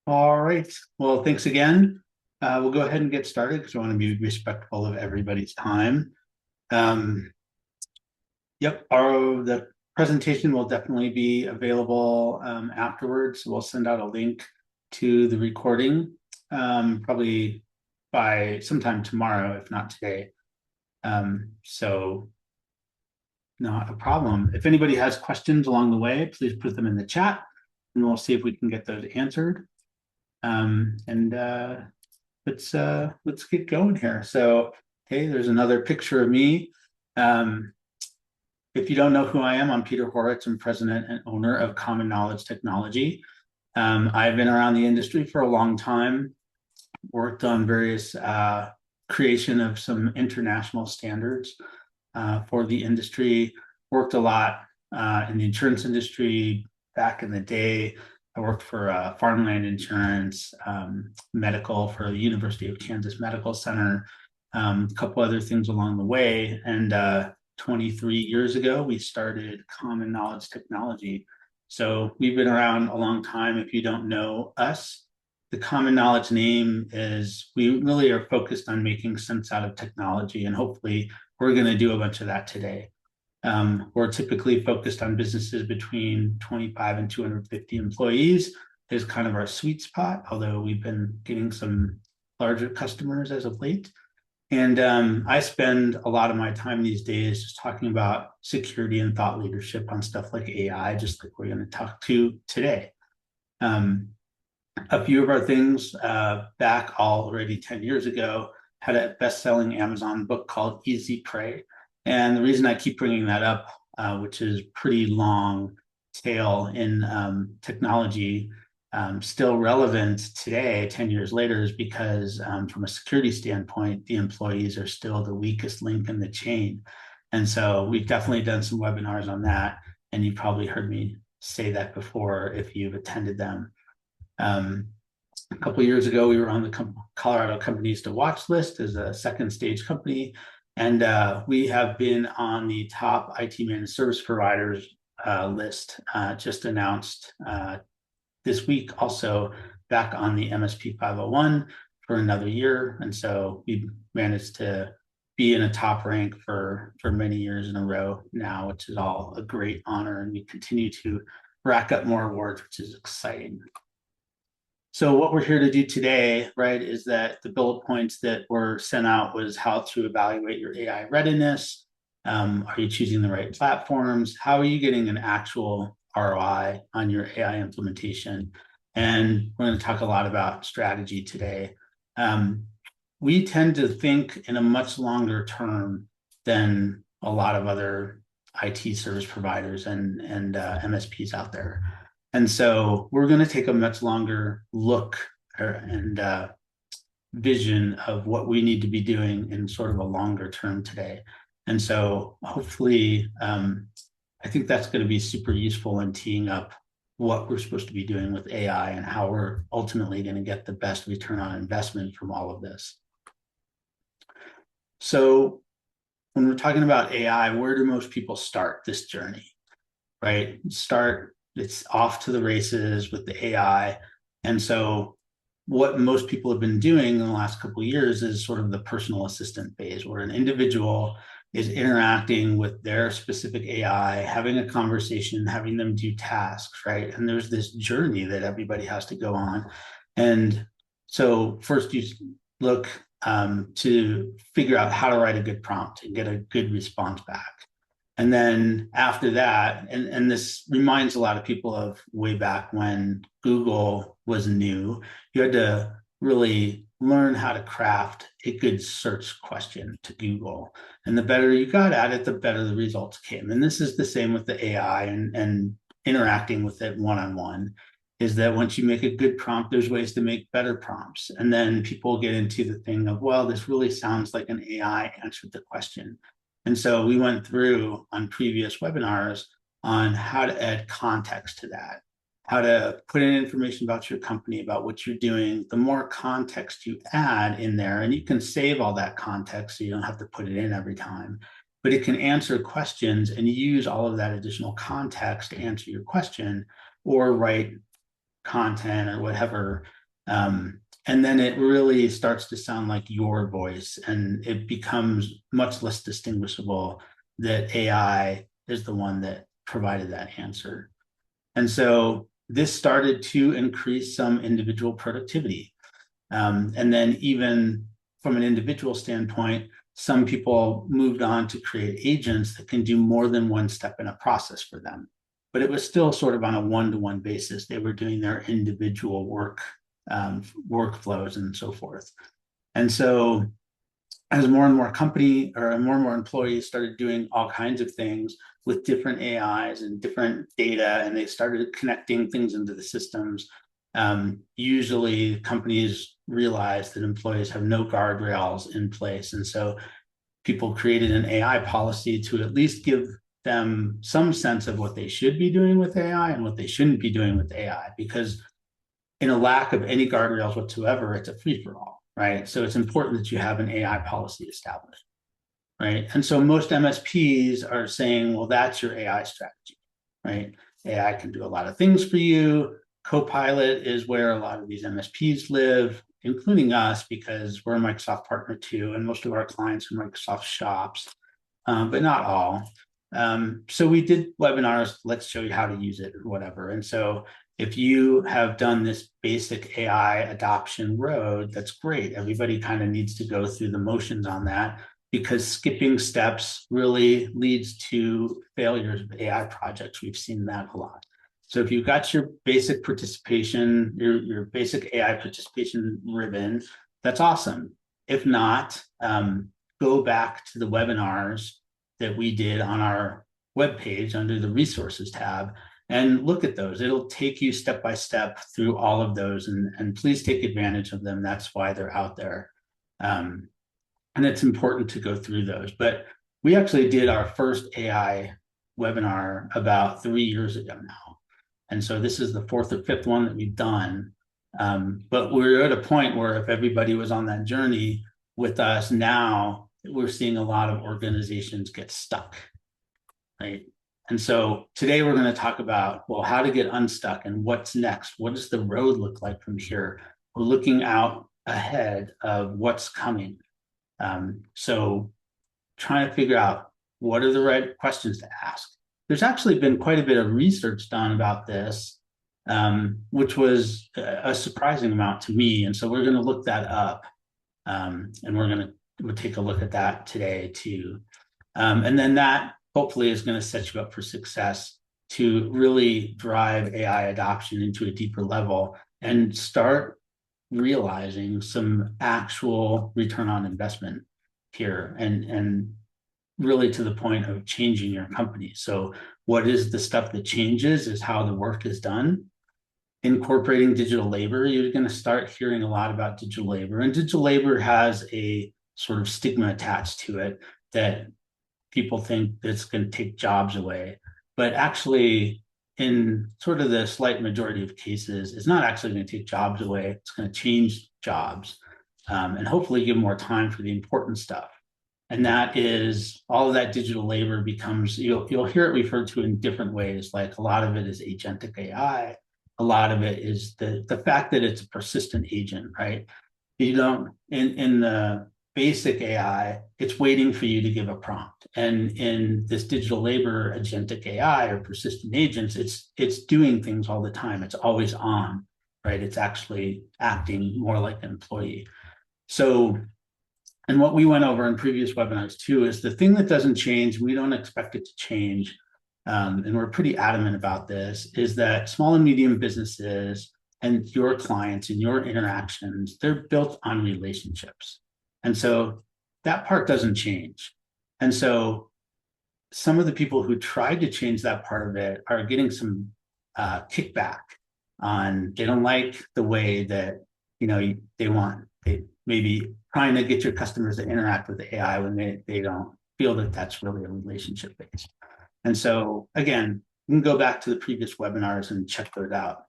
All right. Well, thanks again. We'll go ahead and get started because I want to be respectful of everybody's time. Um, yep, the presentation will definitely be available afterwards. We'll send out a link to the recording probably by sometime tomorrow, if not today. So not a problem. If anybody has questions along the way, please put them in the chat and we'll see if we can get those answered. And let's get going here. So, hey, there's another picture of me. Um, if you don't know who I am, I'm Peter Horowitz. I'm president and owner of Common Knowledge Technology. I've been around the industry for a long time, worked on various creation of some international standards for the industry, worked a lot in the insurance industry back in the day. I worked for Farmland Insurance, medical for the University of Kansas Medical Center, a couple other things along the way. And 23 years ago, we started Common Knowledge Technology. So we've been around a long time. If you don't know us, the Common Knowledge name is we really are focused on making sense out of technology, and hopefully we're going to do a bunch of that today. We're typically focused on businesses between 25 and 250 employees is kind of our sweet spot, although we've been getting some larger customers as of late. And I spend a lot of my time these days just talking about security and thought leadership on stuff like AI, just like we're going to talk to today. Um, a few of our things back already 10 years ago had a best-selling Amazon book called Easy Prey. And the reason I keep bringing that up, which is pretty long tail in technology, still relevant today, 10 years later, is because from a security standpoint, the employees are still the weakest link in the chain. And so we've definitely done some webinars on that. And you've probably heard me say that before if you've attended them. A couple of years ago, we were on the Colorado Companies to Watch list as a second stage company. And we have been on the top IT managed service providers list, just announced this week, also back on the MSP 501 for another year. And so we've managed to be in a top rank for many years in a row now, which is all a great honor. And we continue to rack up more awards, which is exciting. So what we're here to do today, right, is that the bullet points that were sent out was how to evaluate your AI readiness. Are you choosing the right platforms? How are you getting an actual ROI on your AI implementation? And we're going to talk a lot about strategy today. We tend to think in a much longer term than a lot of other IT service providers and MSPs out there. And so we're going to take a much longer look and vision of what we need to be doing in sort of a longer term today. And so hopefully, I think that's going to be super useful in teeing up what we're supposed to be doing with AI and how we're ultimately going to get the best return on investment from all of this. So when we're talking about AI, where do most people start this journey, right? It's off to the races with the AI. And so what most people have been doing in the last couple of years is sort of the personal assistant phase, where an individual is interacting with their specific AI, having a conversation, having them do tasks, right? And there's this journey that everybody has to go on. And so first you look to figure out how to write a good prompt and get a good response back. And then after that, and this reminds a lot of people of way back when Google was new, you had to really learn how to craft a good search question to Google. And the better you got at it, the better the results came. And this is the same with the AI and interacting with it one-on-one, is that once you make a good prompt, there's ways to make better prompts. And then people get into the thing of, well, this really sounds like an AI answered the question. And so we went through on previous webinars on how to add context to that, how to put in information about your company, about what you're doing. The more context you add in there, and you can save all that context so you don't have to put it in every time, but it can answer questions and use all of that additional context to answer your question or write content or whatever. And then it really starts to sound like your voice, and it becomes much less distinguishable that AI is the one that provided that answer. And so this started to increase some individual productivity. And then even from an individual standpoint, some people moved on to create agents that can do more than one step in a process for them. But it was still sort of on a one-to-one basis. They were doing their individual workflows and so forth. And so as more and more company or more and more employees started doing all kinds of things with different AIs and different data, and they started connecting things into the systems, usually companies realize that employees have no guardrails in place. And so people created an AI policy to at least give them some sense of what they should be doing with AI and what they shouldn't be doing with AI, because in a lack of any guardrails whatsoever, it's a free-for-all, right? So it's important that you have an AI policy established, right? And so most MSPs are saying, well, that's your AI strategy, right? AI can do a lot of things for you. Copilot is where a lot of these MSPs live, including us, because we're a Microsoft partner too, and most of our clients are Microsoft shops, but not all. So we did webinars, let's show you how to use it or whatever. And so if you have done this basic AI adoption road, that's great. Everybody kind of needs to go through the motions on that, because skipping steps really leads to failures of AI projects. We've seen that a lot. So if you've got your basic participation, your basic AI participation ribbon, that's awesome. If not, go back to the webinars that we did on our webpage under the resources tab and look at those. It'll take you step by step through all of those, and please take advantage of them. That's why they're out there. And it's important to go through those. But we actually did our first AI webinar about 3 years ago now. And so this is the fourth or fifth one that we've done. But we're at a point where if everybody was on that journey with us now, we're seeing a lot of organizations get stuck, right? And so today we're going to talk about, well, how to get unstuck and what's next. What does the road look like from here? We're looking out ahead of what's coming. So trying to figure out what are the right questions to ask. There's actually been quite a bit of research done about this, which was a surprising amount to me. And so we're going to look that up, and we'll take a look at that today too. And then that hopefully is going to set you up for success to really drive AI adoption into a deeper level and start realizing some actual return on investment here, and really to the point of changing your company. So what is the stuff that changes is how the work is done. Incorporating digital labor, you're going to start hearing a lot about digital labor, and digital labor has a sort of stigma attached to it that people think it's going to take jobs away, but actually in sort of the slight majority of cases, it's not actually going to take jobs away. It's going to change jobs, and hopefully give more time for the important stuff. And that is all of that digital labor becomes, you'll hear it referred to in different ways. Like a lot of it is agentic AI. A lot of it is the fact that it's a persistent agent, right? You don't, in the basic AI, it's waiting for you to give a prompt. And in this digital labor agentic AI or persistent agents, it's doing things all the time. It's always on, right? It's actually acting more like an employee. So, and what we went over in previous webinars too is the thing that doesn't change, we don't expect it to change, and we're pretty adamant about this, is that small and medium businesses and your clients and your interactions, they're built on relationships. And so that part doesn't change. And so some of the people who tried to change that part of it are getting some kickback on, they don't like the way that, they maybe trying to get your customers to interact with the AI when they don't feel that that's really a relationship based. And so again, you can go back to the previous webinars and check those out.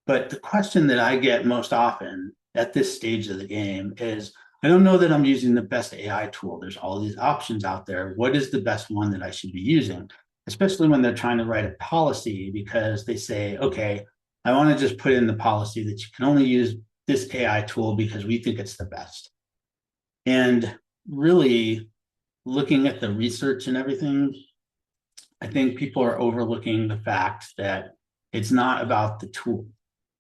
But the question that I get most often at this stage of the game is, I don't know that I'm using the best AI tool. There's all these options out there. What is the best one that I should be using? Especially when they're trying to write a policy, because they say, okay, I want to just put in the policy that you can only use this AI tool because we think it's the best. And really looking at the research and everything, I think people are overlooking the fact that it's not about the tool.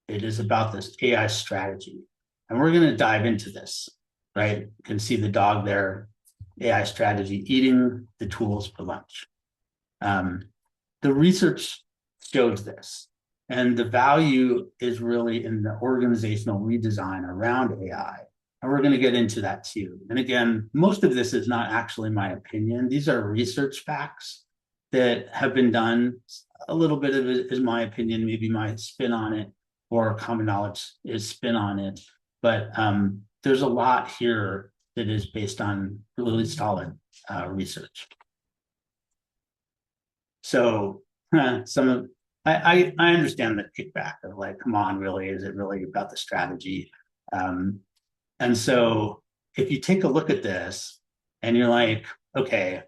It is about this AI strategy. And we're going to dive into this, right? You can see the dog there, AI strategy, eating the tools for lunch. The research shows this. And the value is really in the organizational redesign around AI. And we're going to get into that too. And again, most of this is not actually my opinion. These are research facts that have been done. A little bit of it is my opinion, maybe my spin on it, or common knowledge is spin on it. But there's a lot here that is based on really solid research. So some of I understand the kickback of like, come on, really, is it really about the strategy? And so if you take a look at this and you're like, okay,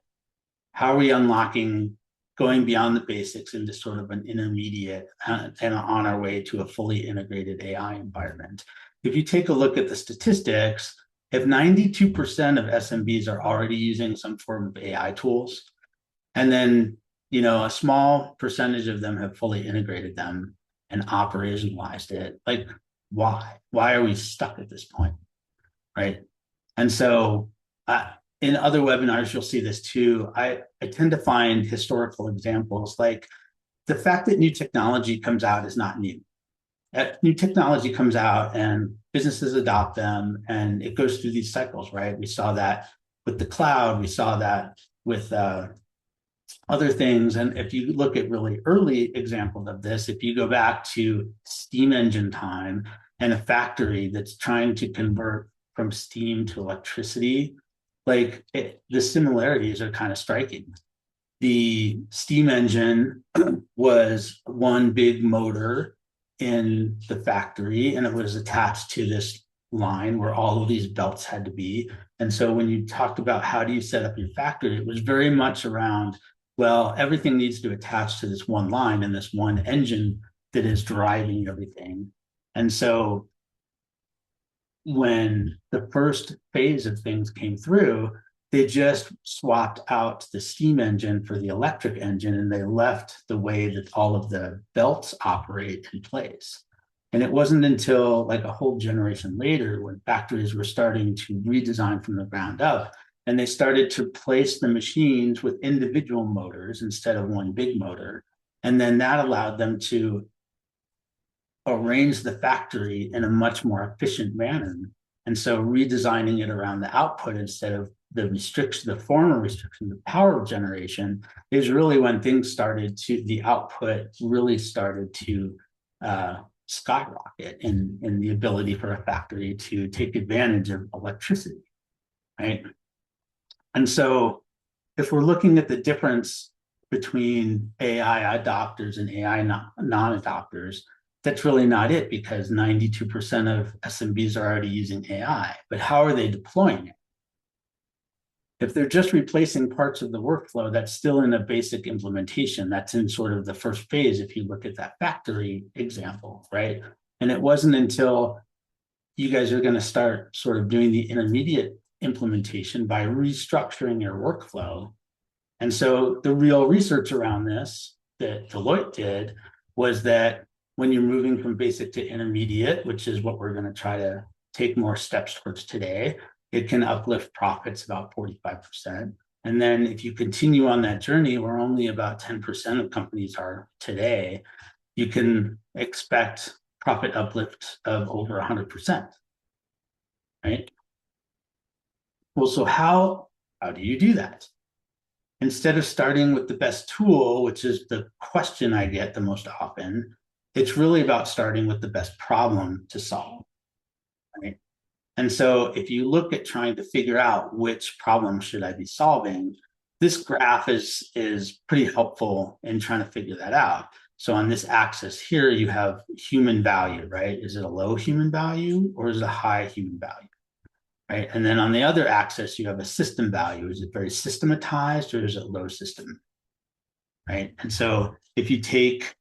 how are we unlocking, going beyond the basics into sort of an intermediate and on our way to a fully integrated AI environment? If you take a look at the statistics, if 92% of SMBs are already using some form of AI tools, and then a small percentage of them have fully integrated them and operationalized it, like why are we stuck at this point, right? And so in other webinars you'll see this too. I tend to find historical examples, like the fact that new technology comes out is not new. New technology comes out and businesses adopt them, and it goes through these cycles, right? We saw that with the cloud, we saw that with other things. And if you look at really early examples of this, if you go back to steam engine time and a factory that's trying to convert from steam to electricity, like the similarities are kind of striking. The steam engine was one big motor in the factory, and it was attached to this line where all of these belts had to be. And so when you talked about how do you set up your factory, it was very much around, well, everything needs to attach to this one line and this one engine that is driving everything. And so when the first phase of things came through, they just swapped out the steam engine for the electric engine, and they left the way that all of the belts operate in place. And it wasn't until like a whole generation later when factories were starting to redesign from the ground up, and they started to place the machines with individual motors instead of one big motor. And then that allowed them to arrange the factory in a much more efficient manner. And so redesigning it around the output instead of the restriction, the former restriction, the power generation, is really when things started to, the output really started to skyrocket in the ability for a factory to take advantage of electricity, right? And so if we're looking at the difference between AI adopters and AI non-adopters, that's really not it, because 92% of SMBs are already using AI. But how are they deploying it? If they're just replacing parts of the workflow, that's still in a basic implementation. That's in sort of the first phase if you look at that factory example, right? And it wasn't until you guys are going to start sort of doing the intermediate implementation by restructuring your workflow. And so the real research around this that Deloitte did was that when you're moving from basic to intermediate, which is what we're going to try to take more steps towards today, it can uplift profits about 45%. And then if you continue on that journey, where only about 10% of companies are today, you can expect profit uplift of over 100%, right? Well, so how do you do that? Instead of starting with the best tool, which is the question I get the most often, it's really about starting with the best problem to solve, right? And so if you look at trying to figure out which problem should I be solving, this graph is pretty helpful in trying to figure that out. So on this axis here, you have human value, right? Is it a low human value or is it a high human value, right? And then on the other axis, you have a system value. Is it very systematized or is it low system, right? And so if you take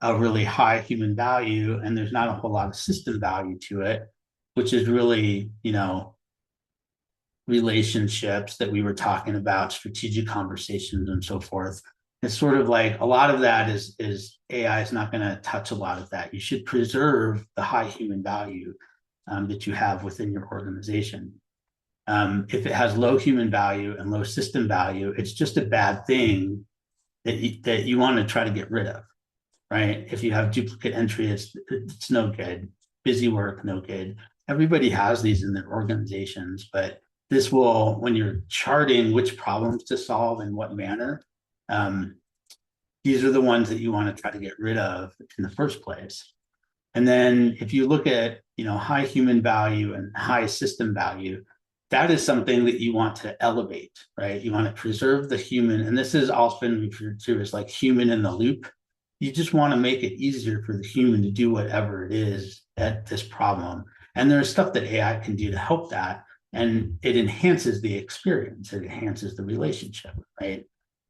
a really high human value, and there's not a whole lot of system value to it, which is really, relationships that we were talking about, strategic conversations and so forth. It's sort of like a lot of that is AI is not going to touch a lot of that. You should preserve the high human value that you have within your organization. If it has low human value and low system value, it's just a bad thing that you want to try to get rid of, right? If you have duplicate entry, it's no good. Busy work, no good. Everybody has these in their organizations, but this will, when you're charting which problems to solve in what manner, these are the ones that you want to try to get rid of in the first place. And then if you look at, high human value and high system value, that is something that you want to elevate, right? You want to preserve the human, and this is often referred to as like human in the loop. You just want to make it easier for the human to do whatever it is at this problem. And there's stuff that AI can do to help that. And it enhances the experience, it enhances the relationship, right?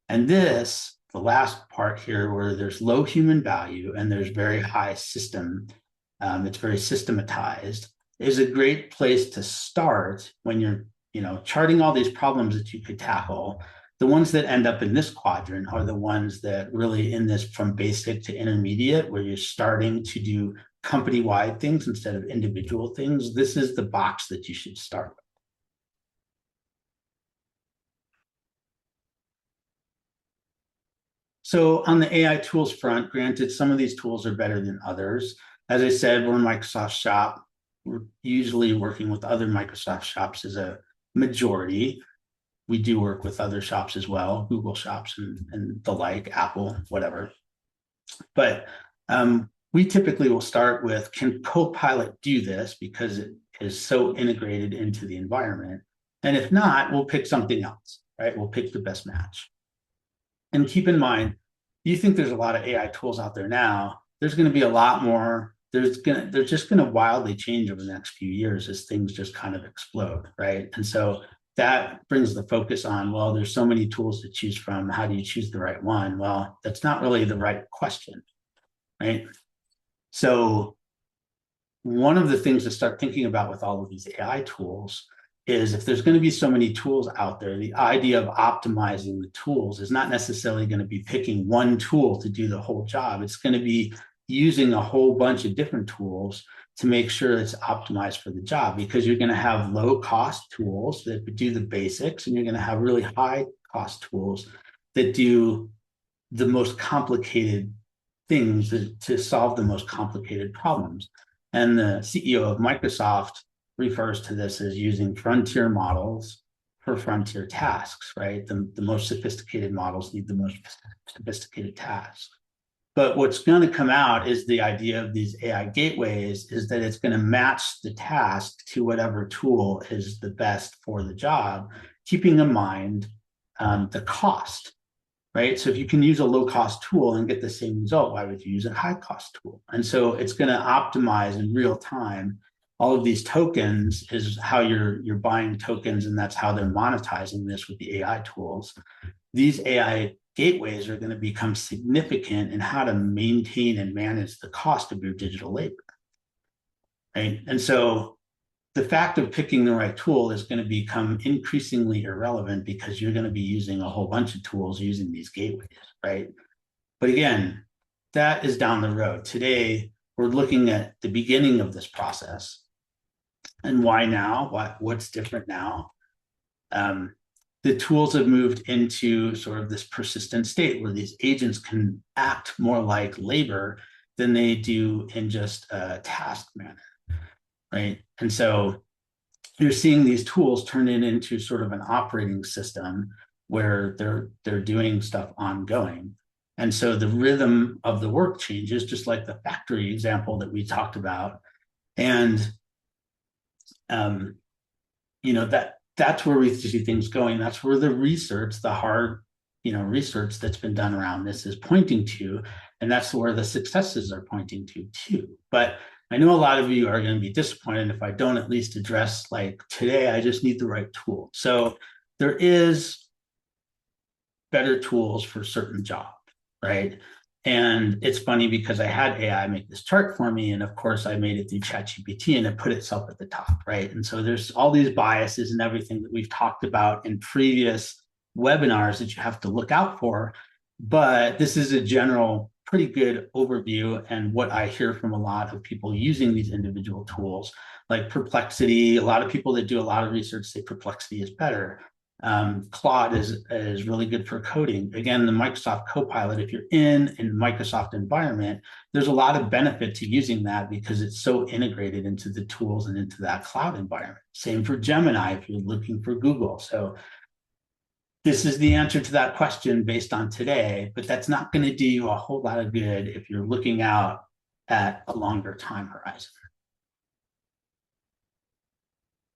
And this, the last part here, where there's low human value and there's very high system, it's very systematized, is a great place to start when you're, charting all these problems that you could tackle. The ones that end up in this quadrant are the ones that really in this from basic to intermediate, where you're starting to do company-wide things instead of individual things. This is the box that you should start with. So on the AI tools front, granted, some of these tools are better than others. As I said, we're Microsoft shop. We're usually working with other Microsoft shops as a majority. We do work with other shops as well, Google shops and the like, Apple, whatever. But we typically will start with, can Copilot do this? Because it is so integrated into the environment. And if not, we'll pick something else, right? We'll pick the best match. And keep in mind, you think there's a lot of AI tools out there now. There's going to be a lot more. They're just going to wildly change over the next few years as things just kind of explode, right? And so that brings the focus on, well, there's so many tools to choose from. How do you choose the right one? Well, that's not really the right question, right? So one of the things to start thinking about with all of these AI tools is, if there's going to be so many tools out there, the idea of optimizing the tools is not necessarily going to be picking one tool to do the whole job. It's going to be using a whole bunch of different tools to make sure it's optimized for the job, because you're going to have low cost tools that do the basics, and you're going to have really high cost tools that do the most complicated things to solve the most complicated problems. And the CEO of Microsoft refers to this as using frontier models for frontier tasks, right? The most sophisticated models need the most sophisticated tasks. But what's going to come out is the idea of these AI gateways is that it's going to match the task to whatever tool is the best for the job, keeping in mind the cost, right? So if you can use a low cost tool and get the same result, why would you use a high cost tool? And so it's going to optimize in real time. All of these tokens is how you're buying tokens, and that's how they're monetizing this with the AI tools. These AI gateways are going to become significant in how to maintain and manage the cost of your digital labor, right? And so the fact of picking the right tool is going to become increasingly irrelevant, because you're going to be using a whole bunch of tools using these gateways, right? But again, that is down the road. Today, we're looking at the beginning of this process. And why now? What's different now? The tools have moved into sort of this persistent state where these agents can act more like labor than they do in just a task manner, right? And so you're seeing these tools turn into sort of an operating system where they're doing stuff ongoing. And so the rhythm of the work changes, just like the factory example that we talked about. And that's where we see things going. That's where the research, the hard, research that's been done around this is pointing to, and that's where the successes are pointing to too. But I know a lot of you are going to be disappointed if I don't at least address, like, today I just need the right tool. So there is better tools for certain jobs, right? And it's funny because I had AI make this chart for me. And of course, I made it through ChatGPT and it put itself at the top, right? And so there's all these biases and everything that we've talked about in previous webinars that you have to look out for. But this is a general, pretty good overview. And what I hear from a lot of people using these individual tools, like Perplexity, a lot of people that do a lot of research say Perplexity is better. Claude is really good for coding. Again, the Microsoft Copilot, if you're in a Microsoft environment, there's a lot of benefit to using that because it's so integrated into the tools and into that cloud environment. Same for Gemini if you're looking for Google. So this is the answer to that question based on today, but that's not going to do you a whole lot of good if you're looking out at a longer time horizon.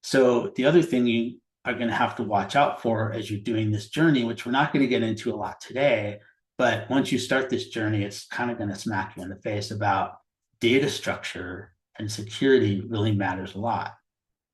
So the other thing you are going to have to watch out for as you're doing this journey, which we're not going to get into a lot today, but once you start this journey, it's kind of going to smack you in the face about data structure and security really matters a lot.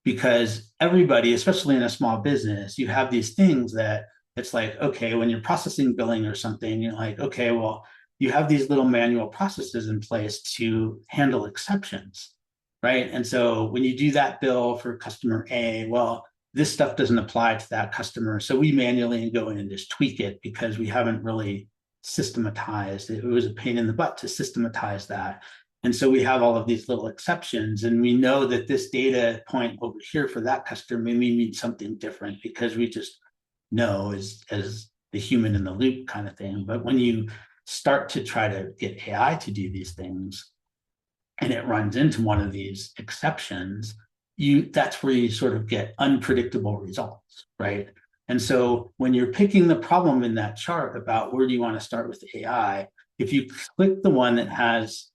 Because everybody, especially in a small business, you have these things that it's like, okay, when you're processing billing or something, you're like, okay, well, you have these little manual processes in place to handle exceptions, right? And so when you do that bill for customer A, well, this stuff doesn't apply to that customer. So we manually go in and just tweak it because we haven't really systematized. It was a pain in the butt to systematize that. And so we have all of these little exceptions, and we know that this data point over here for that customer may mean something different because we just know as the human in the loop kind of thing. But when you start to try to get AI to do these things, and it runs into one of these exceptions, that's where you sort of get unpredictable results, right? And so when you're picking the problem in that chart about where do you want to start with AI, if you pick the one that has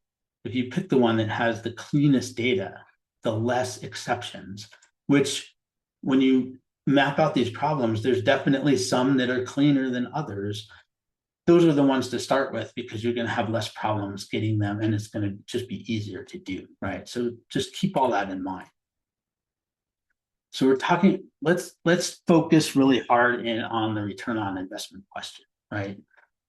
the cleanest data, the less exceptions, which when you map out these problems, there's definitely some that are cleaner than others. Those are the ones to start with because you're going to have less problems getting them and it's going to just be easier to do, right? So just keep all that in mind. So we're talking, let's focus really hard in on the return on investment question, right?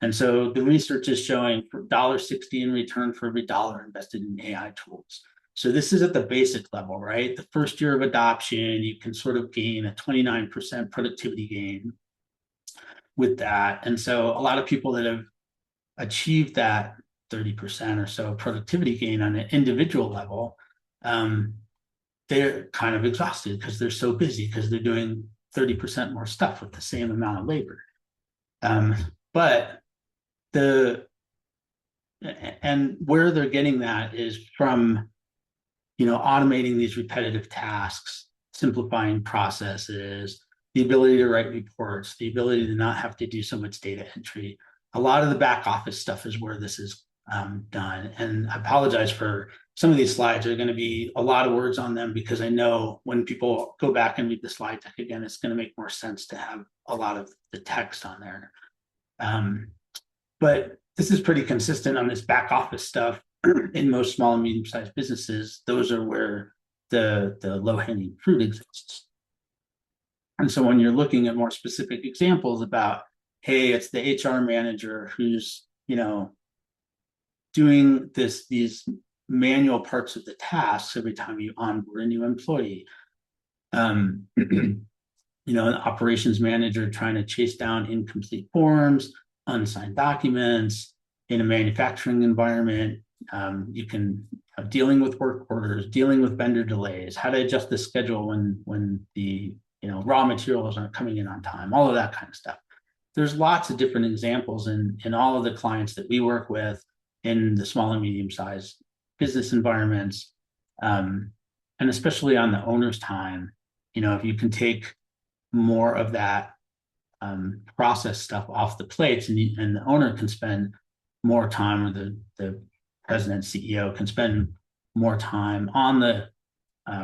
And so the research is showing for $1.60 in return for every dollar invested in AI tools. So this is at the basic level, right? The first year of adoption, you can sort of gain a 29% productivity gain with that. And so a lot of people that have achieved that 30% or so productivity gain on an individual level, they're kind of exhausted because they're so busy because they're doing 30% more stuff with the same amount of labor. But where they're getting that is from, automating these repetitive tasks, simplifying processes, the ability to write reports, the ability to not have to do so much data entry. A lot of the back office stuff is where this is done. And I apologize for some of these slides. There are going to be a lot of words on them because I know when people go back and read the slide deck again, it's going to make more sense to have a lot of the text on there. But this is pretty consistent on this back office stuff in most small and medium-sized businesses. Those are where the low-hanging fruit exists. And so when you're looking at more specific examples about, hey, it's the HR manager who's, doing these manual parts of the tasks every time you onboard a new employee. An operations manager trying to chase down incomplete forms, unsigned documents in a manufacturing environment. You can dealing with work orders, dealing with vendor delays, how to adjust the schedule when the raw materials aren't coming in on time, all of that kind of stuff. There's lots of different examples in all of the clients that we work with in the small and medium-sized business environments, and especially on the owner's time. If you can take more of that process stuff off the plates, and the owner can spend more time, or the president, CEO can spend more time on the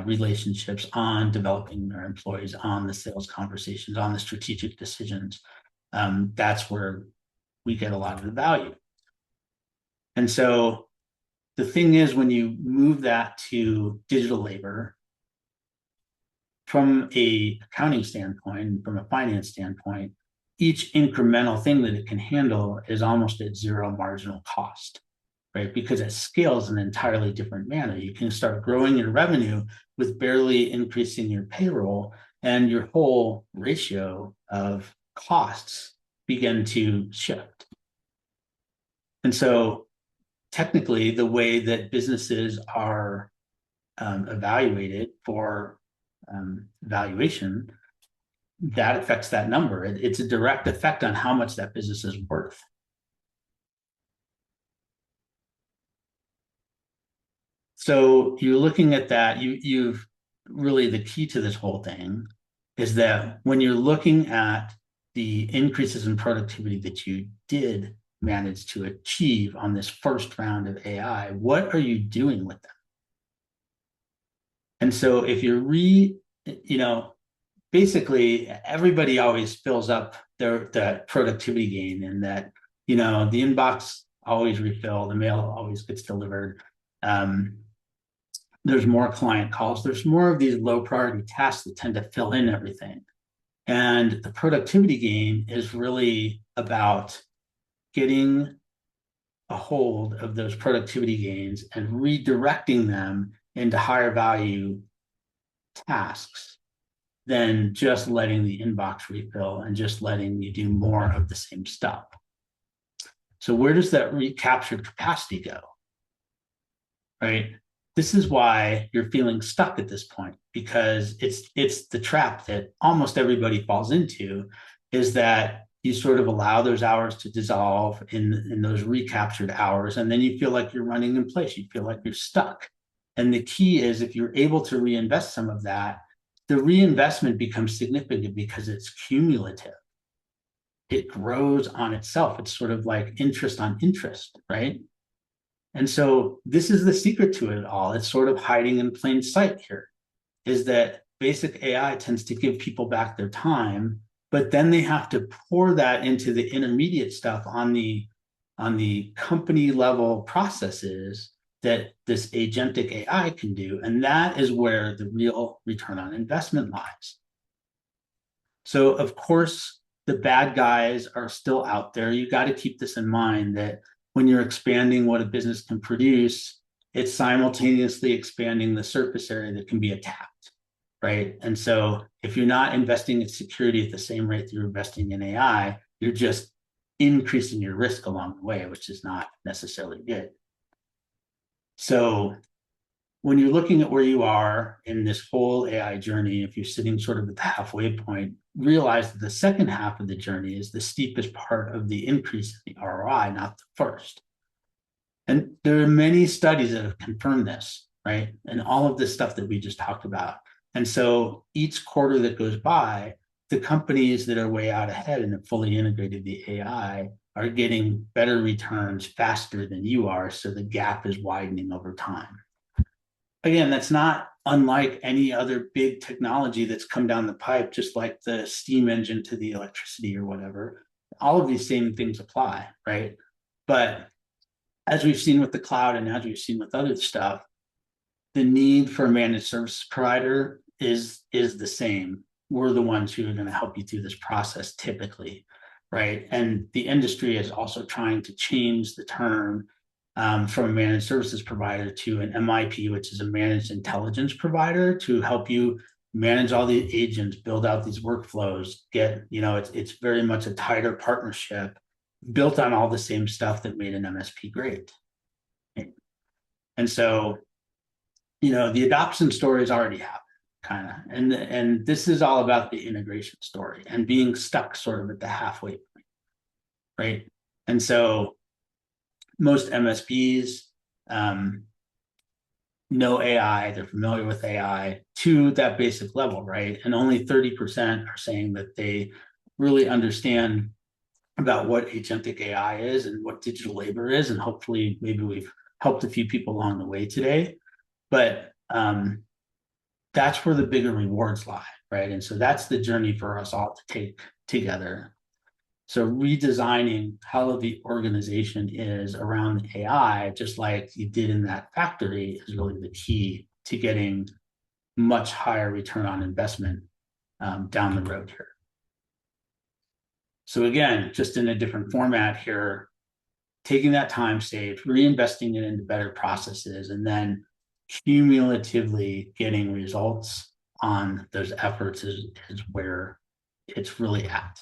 relationships, on developing their employees, on the sales conversations, on the strategic decisions. That's where we get a lot of the value. And so the thing is, when you move that to digital labor, from a accounting standpoint, from a finance standpoint, each incremental thing that it can handle is almost at zero marginal cost, right? Because it scales in an entirely different manner. You can start growing your revenue with barely increasing your payroll, and your whole ratio of costs begin to shift. And so technically, the way that businesses are evaluated for valuation, that affects that number. It's a direct effect on how much that business is worth. So you're looking at that, you've really, the key to this whole thing is that when you're looking at the increases in productivity that you did manage to achieve on this first round of AI, what are you doing with them? And so if you're basically everybody always fills up that productivity gain, and that, the inbox always refill, the mail always gets delivered. There's more client calls. There's more of these low priority tasks that tend to fill in everything. And the productivity gain is really about getting a hold of those productivity gains and redirecting them into higher value tasks than just letting the inbox refill and just letting you do more of the same stuff. So where does that recaptured capacity go? Right? This is why you're feeling stuck at this point, because it's the trap that almost everybody falls into, is that you sort of allow those hours to dissolve in those recaptured hours, and then you feel like you're running in place. You feel like you're stuck. And the key is, if you're able to reinvest some of that, the reinvestment becomes significant because it's cumulative. It grows on itself. It's sort of like interest on interest, right? And so this is the secret to it all. It's sort of hiding in plain sight here, is that basic AI tends to give people back their time, but then they have to pour that into the intermediate stuff on the company level processes that this agentic AI can do. And that is where the real return on investment lies. So of course, the bad guys are still out there. You got to keep this in mind, that when you're expanding what a business can produce, it's simultaneously expanding the surface area that can be attacked, right? And so if you're not investing in security at the same rate that you're investing in AI, you're just increasing your risk along the way, which is not necessarily good. So when you're looking at where you are in this whole AI journey, if you're sitting sort of at the halfway point, realize that the second half of the journey is the steepest part of the increase in the ROI, not the first. And there are many studies that have confirmed this, right? And all of this stuff that we just talked about. And so each quarter that goes by, the companies that are way out ahead and have fully integrated the AI are getting better returns faster than you are. So the gap is widening over time. Again, that's not unlike any other big technology that's come down the pipe, just like the steam engine to the electricity or whatever. All of these same things apply, right? But as we've seen with the cloud and as we've seen with other stuff, the need for a managed service provider is the same. We're the ones who are going to help you through this process typically, right? And the industry is also trying to change the term from a managed services provider to an MIP, which is a managed intelligence provider, to help you manage all the agents, build out these workflows, it's very much a tighter partnership built on all the same stuff that made an MSP great. And so, the adoption story has already happened, kind of. And this is all about the integration story and being stuck sort of at the halfway point, right? And so most MSPs know AI, they're familiar with AI to that basic level, right? And only 30% are saying that they really understand about what agentic AI is and what digital labor is. And hopefully maybe we've helped a few people along the way today. But that's where the bigger rewards lie, right? And so that's the journey for us all to take together. So redesigning how the organization is around AI, just like you did in that factory, is really the key to getting much higher return on investment down the road here. So again, just in a different format here, taking that time saved, reinvesting it into better processes, and then cumulatively getting results on those efforts is where it's really at,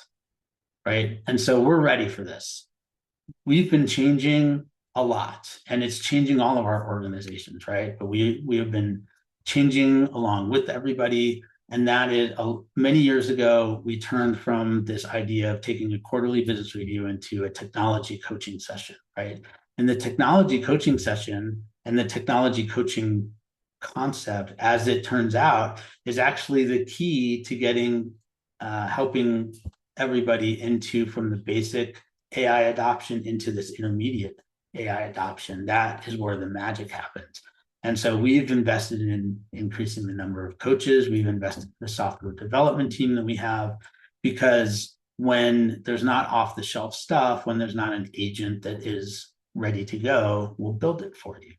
right? And so we're ready for this. We've been changing a lot, and it's changing all of our organizations, right? But we have been changing along with everybody. And that is many years ago, we turned from this idea of taking a quarterly business review into a technology coaching session, right? And the technology coaching session and the technology coaching concept, as it turns out, is actually the key to getting helping everybody into from the basic AI adoption into this intermediate AI adoption. That is where the magic happens. And so we've invested in increasing the number of coaches. We've invested in the software development team that we have, because when there's not off the shelf stuff, when there's not an agent that is ready to go, we'll build it for you.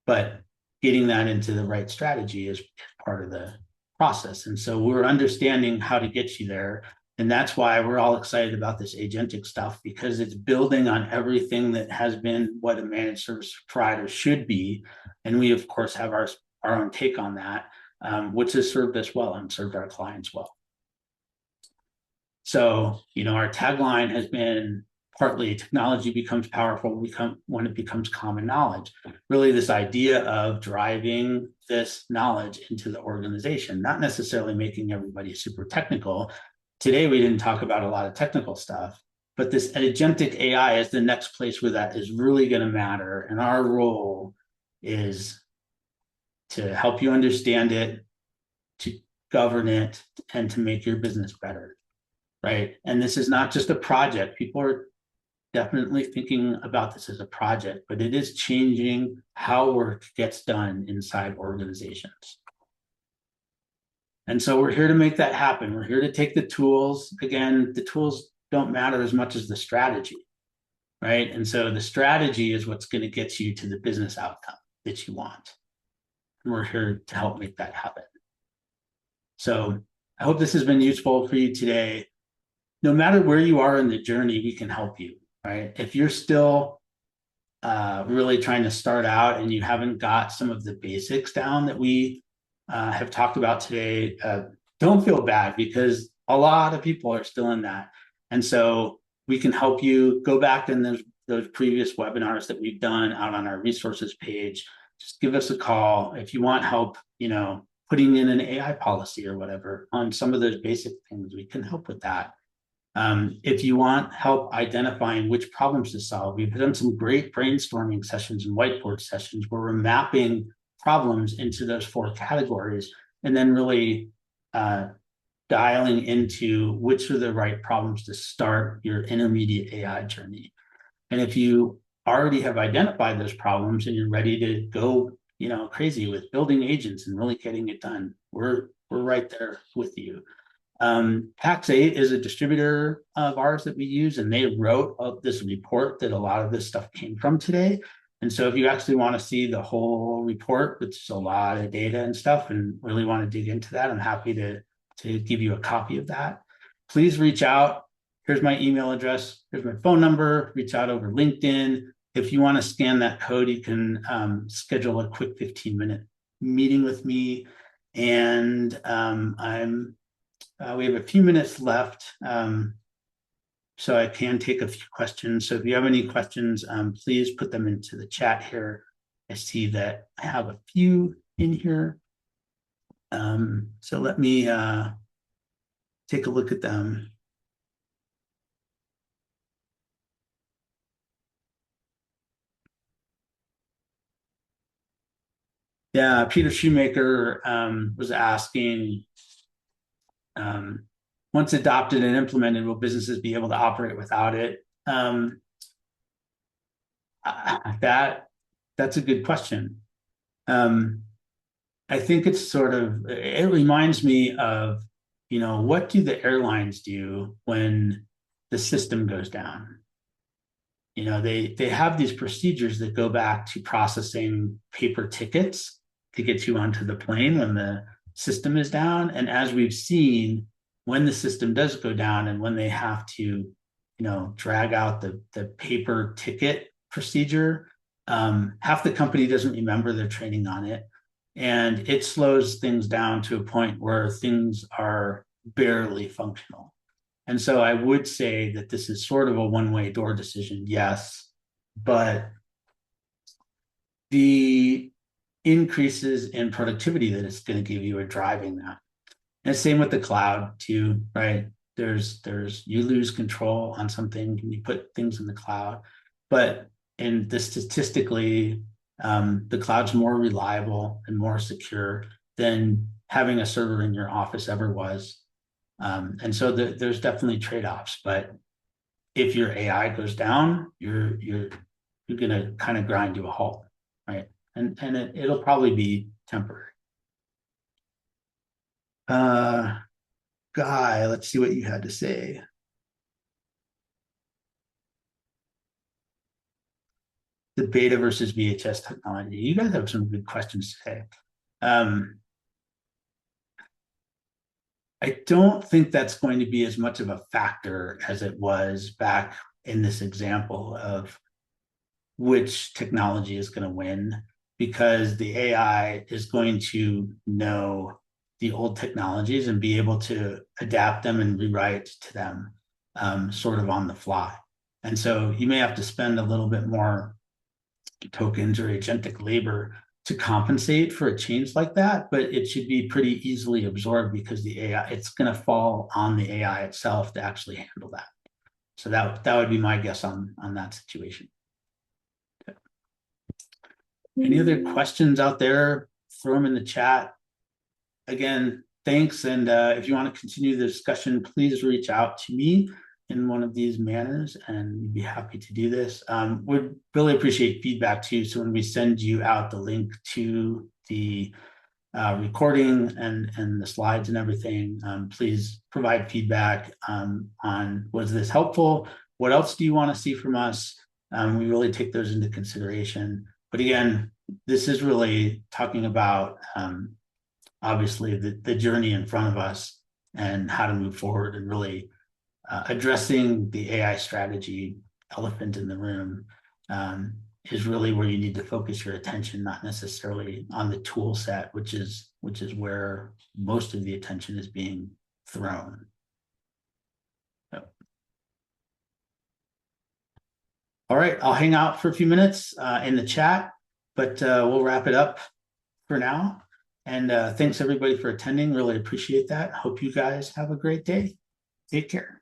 But getting that into the right strategy is part of the process. And so we're understanding how to get you there. And that's why we're all excited about this agentic stuff, because it's building on everything that has been what a managed service provider should be. And we, of course, have our own take on that, which has served us well and served our clients well. So, our tagline has been partly technology becomes powerful when it becomes common knowledge. Really, this idea of driving this knowledge into the organization, not necessarily making everybody super technical. Today, we didn't talk about a lot of technical stuff, but this agentic AI is the next place where that is really going to matter. And our role is to help you understand it, to govern it, and to make your business better, right? And this is not just a project. People are definitely thinking about this as a project, but it is changing how work gets done inside organizations. And so we're here to make that happen. We're here to take the tools. Again, the tools don't matter as much as the strategy, right? And so the strategy is what's going to get you to the business outcome that you want. And we're here to help make that happen. So I hope this has been useful for you today. No matter where you are in the journey, we can help you, right? If you're still really trying to start out and you haven't got some of the basics down that we have talked about today, don't feel bad, because a lot of people are still in that. And so we can help you. Go back in those previous webinars that we've done out on our resources page. Just give us a call if you want help, putting in an AI policy or whatever on some of those basic things. We can help with that. If you want help identifying which problems to solve, we've done some great brainstorming sessions and whiteboard sessions where we're mapping problems into those 4 categories, and then really dialing into which are the right problems to start your intermediate AI journey. And if you already have identified those problems and you're ready to go, crazy with building agents and really getting it done, we're right there with you. Pax8 is a distributor of ours that we use, and they wrote this report that a lot of this stuff came from today. And so if you actually want to see the whole report, which is a lot of data and stuff, and really want to dig into that, I'm happy to give you a copy of that. Please reach out. Here's my email address. Here's my phone number. Reach out over LinkedIn. If you want to scan that code, you can schedule a quick 15-minute meeting with me. And we have a few minutes left, so I can take a few questions. So if you have any questions, please put them into the chat here. I see that I have a few in here. So let me take a look at them. Yeah, Peter Shoemaker was asking, once adopted and implemented, will businesses be able to operate without it? That's a good question. I think it reminds me of, what do the airlines do when the system goes down? They have these procedures that go back to processing paper tickets to get you onto the plane when the system is down. And as we've seen, when the system does go down and when they have to, drag out the paper ticket procedure, half the company doesn't remember their training on it. And it slows things down to a point where things are barely functional. And so I would say that this is sort of a one-way door decision, yes, but the increases in productivity that it's going to give you are driving that. And same with the cloud too, right? There's you lose control on something when you put things in the cloud, but statistically, the cloud's more reliable and more secure than having a server in your office ever was. And so there's definitely trade-offs, but if your AI goes down, you're gonna kind of grind to a halt, right? And it'll probably be temporary. Guy, let's see what you had to say. The beta versus VHS technology. You guys have some good questions today. I don't think that's going to be as much of a factor as it was back in this example of which technology is going to win, because the AI is going to know the old technologies and be able to adapt them and rewrite to them sort of on the fly. And so you may have to spend a little bit more tokens or agentic labor to compensate for a change like that, but it should be pretty easily absorbed because the AI, it's going to fall on the AI itself to actually handle that. So that would be my guess on that situation. Okay. Any other questions out there? Throw them in the chat. Again, thanks. And if you want to continue the discussion, please reach out to me in one of these manners, and we'd be happy to do this. Would really appreciate feedback too. So when we send you out the link to the recording and the slides and everything, please provide feedback on was this helpful? What else do you want to see from us? We really take those into consideration. But again, this is really talking about obviously the journey in front of us and how to move forward, and really addressing the AI strategy elephant in the room is really where you need to focus your attention, not necessarily on the tool set, which is where most of the attention is being thrown. So. All right, I'll hang out for a few minutes in the chat, but we'll wrap it up for now. And thanks everybody for attending. Really appreciate that. Hope you guys have a great day. Take care.